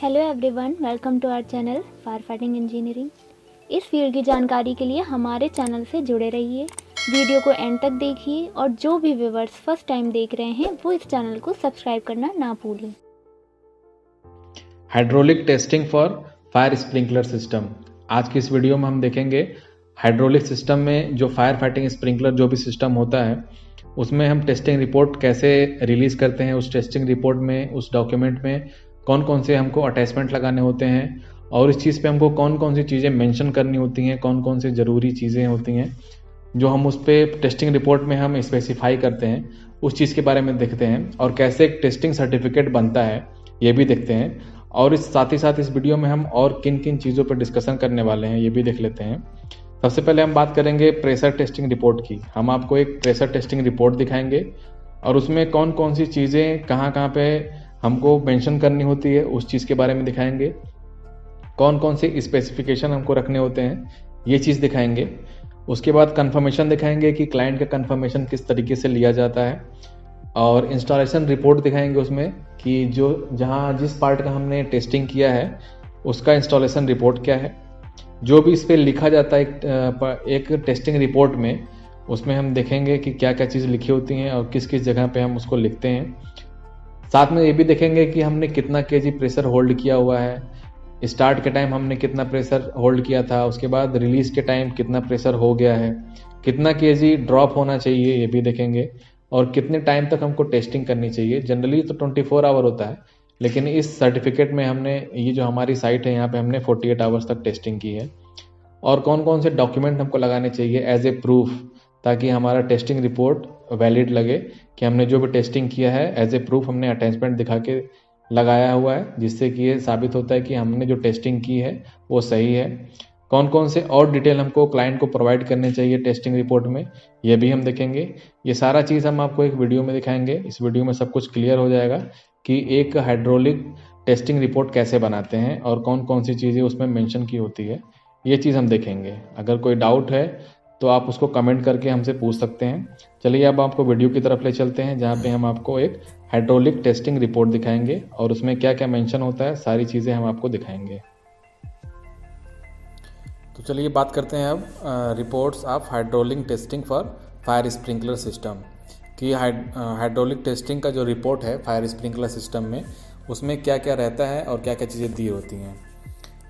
Hello everyone, welcome to our channel fire fighting engineering. इस field की जानकारी के लिए हमारे चैनल से जुड़े रहिए, वीडियो को एंड तक देखिए और जो भी व्यूअर्स फर्स्ट टाइम देख रहे हैं वो इस चैनल को सब्सक्राइब करना ना भूलें। Hydraulic testing for fire sprinkler system. आज की इस वीडियो में हम देखेंगे हाइड्रोलिक सिस्टम में जो फायर फाइटिंग स्प्रिंकलर जो भी सिस्टम होता है उसमें हम टेस्टिंग रिपोर्ट कैसे रिलीज़ करते हैं। उस टेस्टिंग रिपोर्ट में, उस डॉक्यूमेंट में कौन कौन से हमको अटैचमेंट लगाने होते हैं और इस चीज़ पे हमको कौन कौन सी चीज़ें मेंशन करनी होती हैं, कौन कौन सी ज़रूरी चीज़ें होती हैं जो हम उस पर टेस्टिंग रिपोर्ट में हम स्पेसिफाई करते हैं, उस चीज़ के बारे में देखते हैं। और कैसे एक टेस्टिंग सर्टिफिकेट बनता है ये भी देखते हैं। और इस साथ ही साथ इस वीडियो में हम और किन किन चीज़ों पर डिस्कशन करने वाले हैं ये भी देख लेते हैं। सबसे पहले हम बात करेंगे प्रेशर टेस्टिंग रिपोर्ट की। हम आपको एक प्रेशर टेस्टिंग रिपोर्ट दिखाएंगे और उसमें कौन कौन सी चीज़ें कहाँ कहाँ पे हमको मेंशन करनी होती है उस चीज़ के बारे में दिखाएंगे। कौन कौन से स्पेसिफिकेशन हमको रखने होते हैं ये चीज़ दिखाएंगे। उसके बाद कंफर्मेशन दिखाएंगे कि क्लाइंट का कंफर्मेशन किस तरीके से लिया जाता है। और इंस्टॉलेशन रिपोर्ट दिखाएंगे उसमें कि जो जहाँ जिस पार्ट का हमने टेस्टिंग किया है उसका इंस्टॉलेशन रिपोर्ट क्या है। जो भी इस पर लिखा जाता है एक टेस्टिंग रिपोर्ट में, उसमें हम देखेंगे कि क्या क्या चीज़ लिखी होती हैं और किस किस जगह पे हम उसको लिखते हैं। साथ में ये भी देखेंगे कि हमने कितना केजी प्रेशर होल्ड किया हुआ है, स्टार्ट के टाइम हमने कितना प्रेशर होल्ड किया था, उसके बाद रिलीज़ के टाइम कितना प्रेशर हो गया है, कितना केजी ड्रॉप होना चाहिए ये भी देखेंगे और कितने टाइम तक हमको टेस्टिंग करनी चाहिए। जनरली तो 24 आवर होता है, लेकिन इस सर्टिफिकेट में हमने ये जो हमारी साइट है यहाँ पे हमने 48 आवर्स तक टेस्टिंग की है। और कौन कौन से डॉक्यूमेंट हमको लगाने चाहिए एज ए प्रूफ, ताकि हमारा टेस्टिंग रिपोर्ट वैलिड लगे कि हमने जो भी टेस्टिंग किया है एज ए प्रूफ हमने अटैचमेंट दिखा के लगाया हुआ है, जिससे कि ये साबित होता है कि हमने जो टेस्टिंग की है वो सही है। कौन कौन से और डिटेल हमको क्लाइंट को प्रोवाइड करने चाहिए टेस्टिंग रिपोर्ट में ये भी हम देखेंगे। ये सारा चीज़ हम आपको एक वीडियो में दिखाएंगे। इस वीडियो में सब कुछ क्लियर हो जाएगा कि एक हाइड्रोलिक टेस्टिंग रिपोर्ट कैसे बनाते हैं और कौन कौन सी चीज़ें उसमें मेंशन की होती है, ये चीज़ हम देखेंगे। अगर कोई डाउट है तो आप उसको कमेंट करके हमसे पूछ सकते हैं। चलिए अब आपको वीडियो की तरफ ले चलते हैं जहाँ पे हम आपको एक हाइड्रोलिक टेस्टिंग रिपोर्ट दिखाएंगे और उसमें क्या क्या मेंशन होता है सारी चीज़ें हम आपको दिखाएंगे। तो चलिए बात करते हैं अब reports of hydraulic testing for fire sprinkler system कि हाइड्रोलिक टेस्टिंग का जो रिपोर्ट है फायर स्प्रिंकलर सिस्टम में उसमें क्या क्या रहता है और क्या क्या चीज़ें दी होती हैं।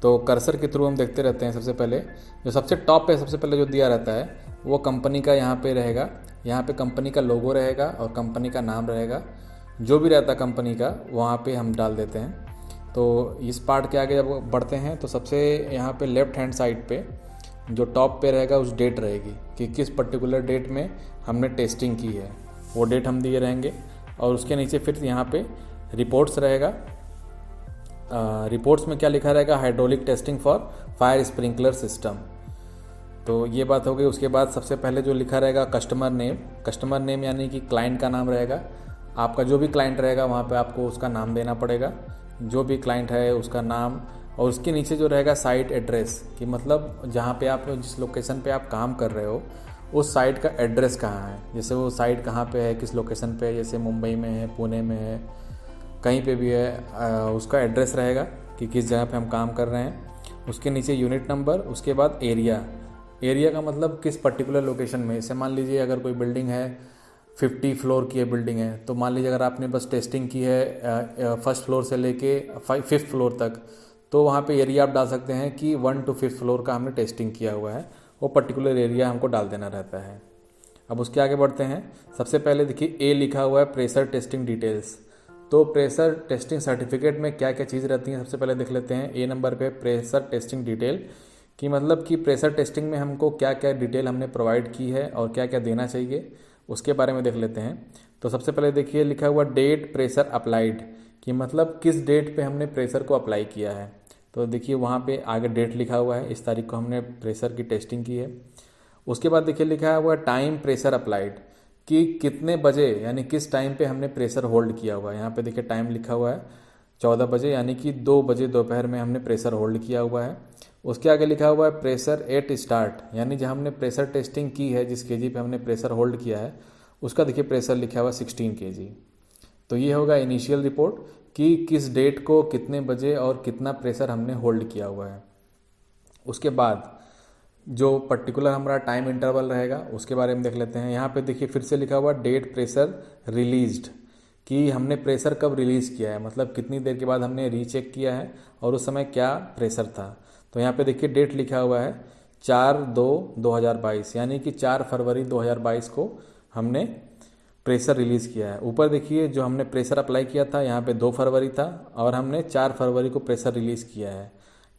तो कर्सर के थ्रू हम देखते रहते हैं। सबसे पहले जो सबसे टॉप पे सबसे पहले जो दिया रहता है वो कंपनी का यहाँ पे रहेगा। यहाँ पे कंपनी का लोगो रहेगा और कंपनी का नाम रहेगा। जो भी रहता है कंपनी का वहाँ पे हम डाल देते हैं। तो इस पार्ट के आगे जब बढ़ते हैं तो सबसे यहाँ पे लेफ़्ट हैंड साइड पे जो टॉप पे रहेगा उस डेट रहेगी कि किस पर्टिकुलर डेट में हमने टेस्टिंग की है, वो डेट हम दिए रहेंगे। और उसके नीचे फिर यहाँ पे रिपोर्ट्स रहेगा। रिपोर्ट्स में क्या लिखा रहेगा, hydraulic testing for fire sprinkler system. तो ये बात हो गई। उसके बाद सबसे पहले जो लिखा रहेगा कस्टमर नेम। कस्टमर नेम यानी कि क्लाइंट का नाम रहेगा। आपका जो भी क्लाइंट रहेगा वहाँ पे आपको उसका नाम देना पड़ेगा, जो भी क्लाइंट है उसका नाम। और उसके नीचे जो रहेगा साइट एड्रेस कि मतलब जहाँ पे आप जिस लोकेशन पे आप काम कर रहे हो उस साइट का एड्रेस कहाँ है। जैसे वो साइट कहाँ पे है, किस लोकेशन पे है, जैसे मुंबई में है, पुणे में है, कहीं पे भी है, उसका एड्रेस रहेगा कि किस जगह पे हम काम कर रहे हैं। उसके नीचे यूनिट नंबर। उसके बाद एरिया। एरिया का मतलब किस पर्टिकुलर लोकेशन में। जैसे मान लीजिए अगर कोई बिल्डिंग है 50 फ्लोर की है बिल्डिंग है, तो मान लीजिए अगर आपने बस टेस्टिंग की है फर्स्ट फ्लोर से लेके 5th फ्लोर तक, तो वहाँ पे एरिया आप डाल सकते हैं कि 1 to 5th फ्लोर का हमने टेस्टिंग किया हुआ है, वो पर्टिकुलर एरिया हमको डाल देना रहता है। अब उसके आगे बढ़ते हैं। सबसे पहले देखिए ए लिखा हुआ है प्रेशर टेस्टिंग डिटेल्स। तो प्रेशर टेस्टिंग सर्टिफिकेट में क्या क्या चीज़ रहती हैं सबसे पहले देख लेते हैं। ए नंबर पे प्रेशर टेस्टिंग डिटेल कि मतलब कि प्रेशर टेस्टिंग में हमको क्या क्या डिटेल हमने प्रोवाइड की है और क्या क्या देना चाहिए उसके बारे में देख लेते हैं। तो सबसे पहले देखिए लिखा हुआ डेट प्रेशर अप्लाइड कि मतलब किस डेट पे हमने प्रेशर को अप्लाई किया है। तो देखिए वहाँ पे आगे डेट लिखा हुआ है, इस तारीख को हमने प्रेशर की टेस्टिंग की है। उसके बाद देखिए लिखा हुआ टाइम प्रेशर अप्लाइड कि कितने बजे यानी किस टाइम पे हमने प्रेशर होल्ड किया हुआ है। यहाँ पे देखिए टाइम लिखा हुआ है 14 बजे यानी कि 2 बजे दोपहर में हमने प्रेशर होल्ड किया हुआ है। उसके आगे लिखा हुआ है प्रेशर एट स्टार्ट यानी जब हमने प्रेशर टेस्टिंग की है, जिस केजी पे हमने प्रेशर होल्ड किया है उसका देखिए प्रेशर लिखा हुआ 16 kg। तो ये होगा इनिशियल रिपोर्ट कि किस डेट को कितने बजे और कितना प्रेशर हमने होल्ड किया हुआ है। उसके बाद जो पर्टिकुलर हमारा टाइम इंटरवल रहेगा उसके बारे में देख लेते हैं। यहाँ पे देखिए फिर से लिखा हुआ डेट प्रेशर रिलीज्ड, कि हमने प्रेशर कब रिलीज़ किया है, मतलब कितनी देर के बाद हमने रीचेक किया है और उस समय क्या प्रेशर था। तो यहाँ पे देखिए डेट लिखा हुआ है 4/2/2022, यानी कि 4 फरवरी 2022 को हमने प्रेशर रिलीज़ किया है। ऊपर देखिए जो हमने प्रेशर अप्लाई किया था यहाँ पे 2 फरवरी था और हमने 4 फरवरी को प्रेशर रिलीज़ किया है।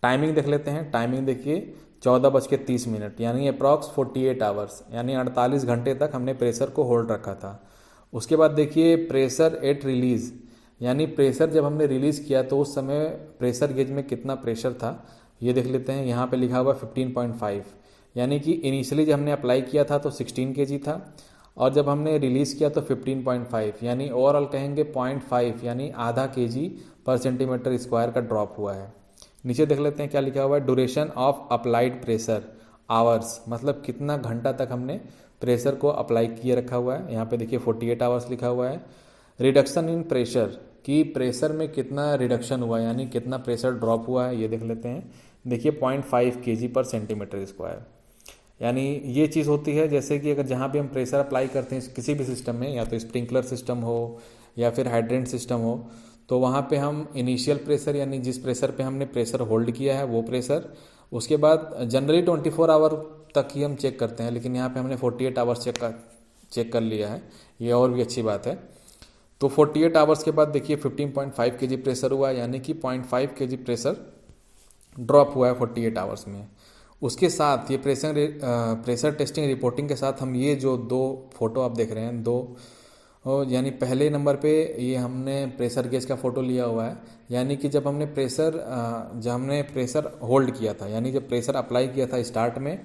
टाइमिंग देख लेते हैं। टाइमिंग देखिए 14:30, यानी अप्रॉक्स 48 आवर्स, यानी 48 घंटे तक हमने प्रेशर को होल्ड रखा था। उसके बाद देखिए प्रेशर एट रिलीज़, यानी प्रेशर जब हमने रिलीज़ किया तो उस समय प्रेशर गेज में कितना प्रेशर था ये देख लेते हैं। यहाँ पे लिखा हुआ 15.5, यानी कि इनिशियली जब हमने अप्लाई किया था तो 16 kg था और जब हमने रिलीज़ किया तो 15.5, यानी ओवरऑल कहेंगे 0.5, यानी आधा kg पर सेंटीमीटर स्क्वायर का ड्रॉप हुआ है। नीचे देख लेते हैं क्या लिखा हुआ है, duration of applied pressure hours, मतलब कितना घंटा तक हमने प्रेशर को अप्लाई किए रखा हुआ है। यहाँ पे देखिए 48 आवर्स लिखा हुआ है। रिडक्शन इन प्रेशर, कि प्रेशर में कितना रिडक्शन हुआ है, यानी कितना प्रेशर ड्रॉप हुआ है ये देख लेते हैं। देखिए 0.5 kg पर सेंटीमीटर स्क्वायर, यानी ये चीज़ होती है जैसे कि अगर जहाँ भी हम प्रेशर अप्लाई करते हैं किसी भी सिस्टम में, या तो स्प्रिंकलर सिस्टम हो या फिर हाइड्रेंट सिस्टम हो, तो वहाँ पे हम इनिशियल प्रेशर यानी जिस प्रेशर पे हमने प्रेशर होल्ड किया है वो प्रेशर, उसके बाद जनरली 24 आवर तक ही हम चेक करते हैं, लेकिन यहाँ पे हमने 48 आवर्स चेक कर लिया है, ये और भी अच्छी बात है। तो 48 आवर्स के बाद देखिए 15.5 kg प्रेशर हुआ, यानी कि 0.5 kg प्रेशर ड्रॉप हुआ है 48 आवर्स में। उसके साथ ये प्रेशर टेस्टिंग रिपोर्टिंग के साथ हम ये जो 2 फोटो आप देख रहे हैं, 2 यानी पहले नंबर पे ये हमने प्रेशर गेज का फ़ोटो लिया हुआ है, यानी कि जब हमने प्रेशर होल्ड किया था, यानी जब प्रेशर अप्लाई किया था स्टार्ट में,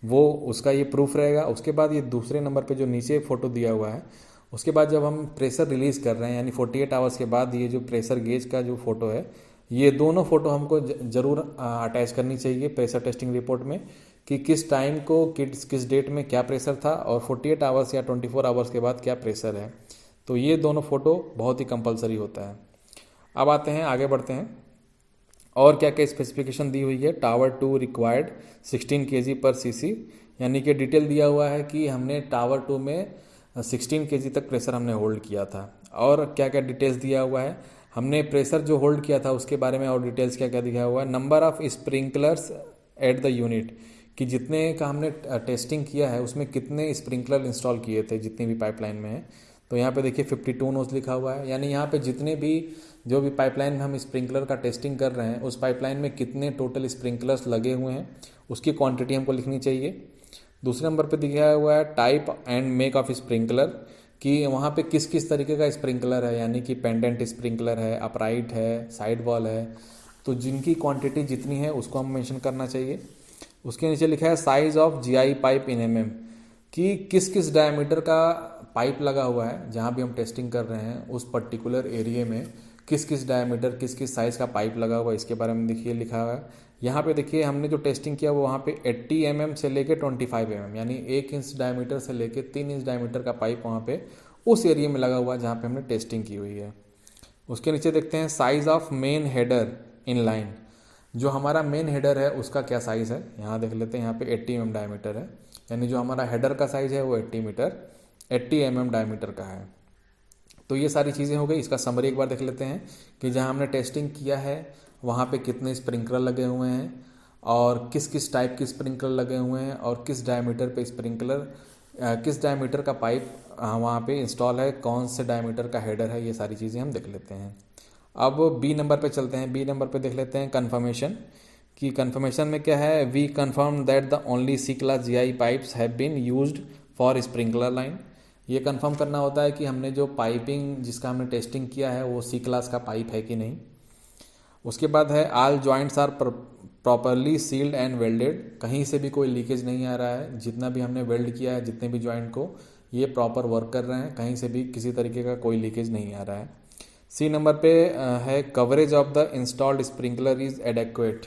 वो उसका ये प्रूफ रहेगा। उसके बाद ये दूसरे नंबर पे जो नीचे फ़ोटो दिया हुआ है, उसके बाद जब हम प्रेशर रिलीज़ कर रहे हैं यानी 48 आवर्स के बाद ये जो प्रेशर गेज का जो फ़ोटो है, ये दोनों फ़ोटो हमको ज़रूर अटैच करनी चाहिए प्रेशर टेस्टिंग रिपोर्ट में, कि किस टाइम को किस डेट में क्या प्रेशर था और 48 आवर्स या 24 आवर्स के बाद क्या प्रेशर है। तो ये दोनों फ़ोटो बहुत ही कंपलसरी होता है। अब आते हैं, आगे बढ़ते हैं और क्या क्या स्पेसिफिकेशन दी हुई है। टावर 2 रिक्वायर्ड 16 kg पर cc, यानी कि डिटेल दिया हुआ है कि हमने टावर 2 में 16 kg तक प्रेशर हमने होल्ड किया था। और क्या क्या डिटेल्स दिया हुआ है, हमने प्रेशर जो होल्ड किया था उसके बारे में और डिटेल्स क्या क्या दिया हुआ है। Number of sprinklers at the unit, कि जितने का हमने टेस्टिंग किया है उसमें कितने स्प्रिंकलर इंस्टॉल किए थे जितनी भी पाइपलाइन में है। तो यहाँ पे देखिए 52 नोज लिखा हुआ है, यानी यहाँ पे जितने भी जो भी पाइपलाइन में हम स्प्रिंकलर का टेस्टिंग कर रहे हैं उस पाइपलाइन में कितने टोटल स्प्रिंकलर्स लगे हुए हैं उसकी क्वांटिटी हमको लिखनी चाहिए। दूसरे नंबर पे दिखाया हुआ है type and make of sprinkler, कि वहाँ पे किस किस तरीके का स्प्रिंकलर है, यानी कि पेंडेंट स्प्रिंकलर है, अपराइट है, साइड वॉल है, तो जिनकी क्वांटिटी जितनी है उसको हम मेंशन करना चाहिए। उसके नीचे लिखा है size of GI pipe in mm, कि किस किस डायमीटर का पाइप लगा हुआ है जहाँ भी हम टेस्टिंग कर रहे हैं उस पर्टिकुलर एरिया में किस किस डायमीटर किस किस साइज़ का पाइप लगा हुआ है, इसके बारे में देखिए लिखा हुआ है। यहाँ पे देखिए हमने जो टेस्टिंग किया वो वहाँ पे 80 mm से लेके 25 mm, यानी 1 इंच डायमीटर से लेके 3 इंच डायमीटर का पाइप वहाँ पे उस एरिया में लगा हुआ है जहाँ पे हमने टेस्टिंग की हुई है। उसके नीचे देखते हैं size of main header in line, जो हमारा मेन हेडर है उसका क्या साइज़ है, यहाँ देख लेते हैं। यहाँ पे 80 mm डायमीटर है, यानी जो हमारा हेडर का साइज़ है वो 80 mm डायमीटर का है। तो ये सारी चीज़ें हो गई। इसका समरी एक बार देख लेते हैं कि जहाँ हमने टेस्टिंग किया है वहाँ पे कितने स्प्रिंकलर लगे हुए हैं और किस किस टाइप के स्प्रिंकलर लगे हुए हैं और किस डायमीटर पे किस डायमीटर का पाइप वहाँ पे इंस्टॉल है, कौन से डायमीटर का हेडर है, ये सारी चीज़ें हम देख लेते हैं। अब बी नंबर पे चलते हैं। बी नंबर पे देख लेते हैं कन्फर्मेशन, कि कन्फर्मेशन में क्या है, we confirm that the only C class GI pipes have been used for sprinkler line. ये कंफर्म करना होता है कि हमने जो पाइपिंग जिसका हमने टेस्टिंग किया है वो सी क्लास का पाइप है कि नहीं। उसके बाद है all joints are properly sealed and welded, कहीं से भी कोई लीकेज नहीं आ रहा है, जितना भी हमने वेल्ड किया है जितने भी जॉइंट को ये प्रॉपर वर्क कर रहे हैं, कहीं से भी किसी तरीके का कोई लीकेज नहीं आ रहा है। सी नंबर पे है coverage of the installed sprinkler is adequate,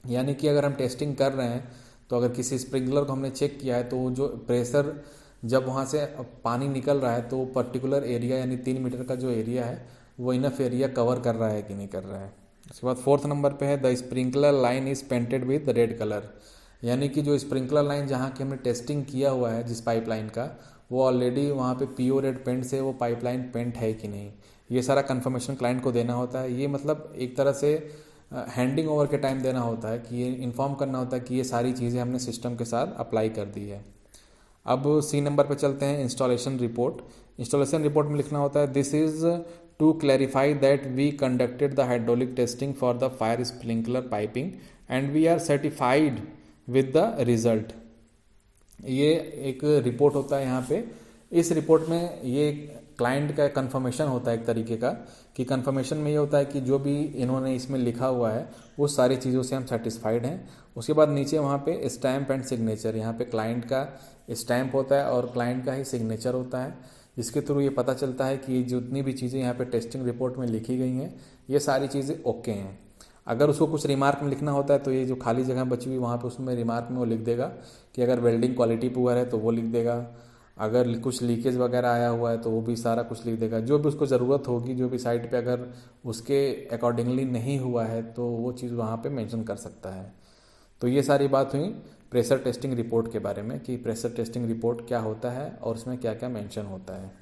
यानी कि अगर हम टेस्टिंग कर रहे हैं तो अगर किसी स्प्रिंकलर को हमने चेक किया है तो जो प्रेशर जब वहाँ से पानी निकल रहा है तो पर्टिकुलर एरिया यानी 3 मीटर का जो एरिया है वो इनफ एरिया कवर कर रहा है कि नहीं कर रहा है। उसके बाद 4th नंबर पे है the sprinkler line is painted with red colour, यानी कि जो स्प्रिंकलर लाइन जहाँ की हमने टेस्टिंग किया हुआ है जिस पाइपलाइन का, वो ऑलरेडी वहाँ पे पीओ रेड पेंट से वो पाइपलाइन पेंट है कि नहीं, ये सारा कंफर्मेशन क्लाइंट को देना होता है। ये मतलब एक तरह से हैंडिंग ओवर के टाइम देना होता है कि ये इन्फॉर्म करना होता है कि ये सारी चीज़ें हमने सिस्टम के साथ अप्लाई कर दी है। अब सी नंबर पे चलते हैं, इंस्टॉलेशन रिपोर्ट। इंस्टॉलेशन रिपोर्ट में लिखना होता है this is to clarify that we conducted the hydraulic testing for the fire sprinkler piping and we are certified with the result. ये एक रिपोर्ट होता है यहाँ पे। इस रिपोर्ट में ये क्लाइंट का कंफर्मेशन होता है एक तरीके का, कि कंफर्मेशन में ये होता है कि जो भी इन्होंने इसमें लिखा हुआ है वो सारी चीज़ों से हम सेटिस्फाइड हैं। उसके बाद नीचे वहाँ पे स्टैम्प एंड सिग्नेचर, यहाँ पे क्लाइंट का स्टैम्प होता है और क्लाइंट का ही सिग्नेचर होता है, जिसके थ्रू ये पता चलता है कि जितनी भी चीज़ें यहाँ पे टेस्टिंग रिपोर्ट में लिखी गई हैं ये सारी चीज़ें ओके हैं। अगर उसको कुछ रिमार्क में लिखना होता है तो ये जो खाली जगह बची हुई वहाँ पे उसमें रिमार्क में वो लिख देगा कि अगर वेल्डिंग क्वालिटी पुअर है तो वो लिख देगा, अगर कुछ लीकेज वगैरह आया हुआ है तो वो भी सारा कुछ लिख देगा। जो भी उसको ज़रूरत होगी, जो भी साइट पे अगर उसके अकॉर्डिंगली नहीं हुआ है तो वो चीज़ वहाँ पे मेंशन कर सकता है। तो ये सारी बात हुई प्रेशर टेस्टिंग रिपोर्ट के बारे में कि प्रेशर टेस्टिंग रिपोर्ट क्या होता है और उसमें क्या क्या मेंशन होता है।